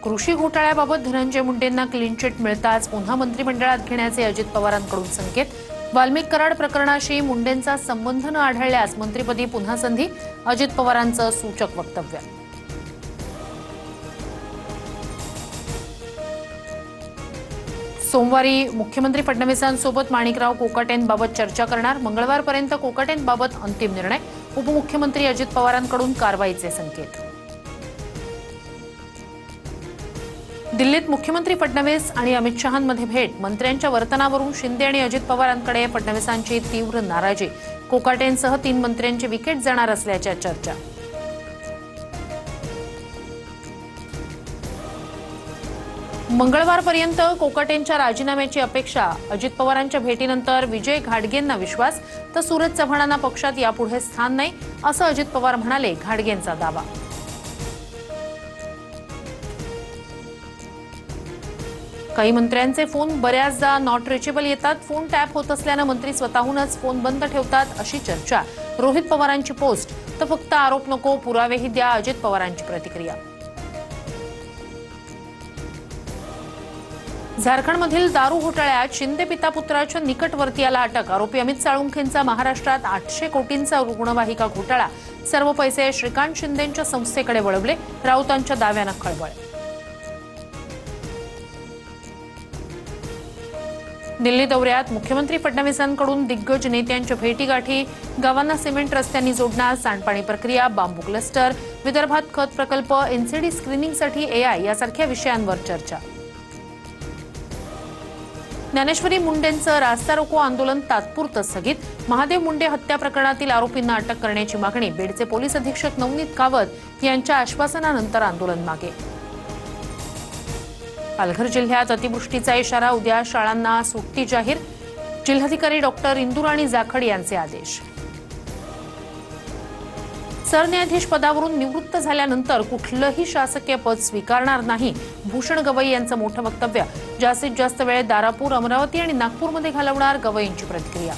कृषी घोटाळ्याबाबत Dhananjay मुंडेंना clean chit मिळताच पुन्हा मंत्रिमंडळात घेण्याचे अजित पवारांकडून संकेत। वाल्मिक कराड प्रकरणाशी मुंडेंचा संबंध न आढळल्यास मंत्रिपदी पुन्हा संधी, अजित पवारांचं सूचक वक्तव्य। सोमवारी मुख्यमंत्री फडणवीसांसोबत माणिकराव कोकाटेंबाबत चर्चा करणार। मंगळवारपर्यंत कोकाटेंबाबत अंतिम निर्णय। उपमुख्यमंत्री अजित पवारांकडून कारवाईचे संकेत। दिल्लीत मुख्यमंत्री फडणवीस आणि अमित शहांमध्ये भेट। मंत्र्यांच्या वर्तनावरून शिंदे आणि अजित पवारांकडे फडणवीसांची तीव्र नाराजी। कोकाटेंसह 3 मंत्र्यांची विकेट जाणार असल्याच्या चर्चा। मंगळवारपर्यंत कोकाटेंच्या राजीनाम्याची अपेक्षा। अजित पवारांच्या भेटीनंतर विजय घाडगेंना विश्वास, तर सूरज चव्हाणांना पक्षात यापुढे स्थान नाही असं अजित पवार म्हणाले। घाडगेंचा दावा। काही मंत्र्यांचे फोन बऱ्याचदा नॉट रिचेबल येतात। फोन टॅप होत असल्यानं मंत्री स्वतःहूनच फोन बंद ठेवतात अशी चर्चा। रोहित पवारांची पोस्ट, तर फक्त आरोप नको पुरावेही द्या, अजित पवारांची प्रतिक्रिया। झारखंडमधील दारू घोटाळ्यात शिंदे पिता पुत्राच्या निकटवर्तीयाला अटक। आरोपी अमित साळुंखेंचा महाराष्ट्रात 800 कोटींचा रुग्णवाहिका घोटाळा। सर्व पैसे श्रीकांत शिंदेंच्या संस्थेकडे वळवले। राऊतांच्या दाव्यानं खळबळ। दिल्ली दौऱ्यात मुख्यमंत्री फडणवीसांकडून दिग्गज नेत्यांच्या भेटीगाठी। गावांना सिमेंट रस्त्यांनी जोडणार, सांडपाणी प्रक्रिया, बांबू क्लस्टर, विदर्भात खत प्रकल्प, एनसीडी स्क्रीनिंगसाठी एआय यासारख्या विषयांवर चर्चा। ज्ञानेश्वरी मुंडेंचं रास्ता रोको आंदोलन तात्पुरतं स्थगित। महादेव मुंडे हत्या प्रकरणातील आरोपींना अटक करण्याची मागणी। बीडचे पोलीस अधीक्षक नवनीत कावत यांच्या आश्वासनानंतर आंदोलन मागे। पालघर जिल्ह्यात अतिवृष्टीचा इशारा। उद्या शाळांना सुट्टी जाहीर। जिल्हाधिकारी डॉक्टर इंदुराणी जाखड यांचे आदेश। सरन्यायाधीश पदावरून निवृत्त झाल्यानंतर कुठलंही शासकीय पद स्वीकारणार नाही, भूषण गवई यांचं मोठं वक्तव्य। जास्तीत जास्त वेळ दारापूर, अमरावती आणि नागपूरमध्ये घालवणार, गवईंची प्रतिक्रिया।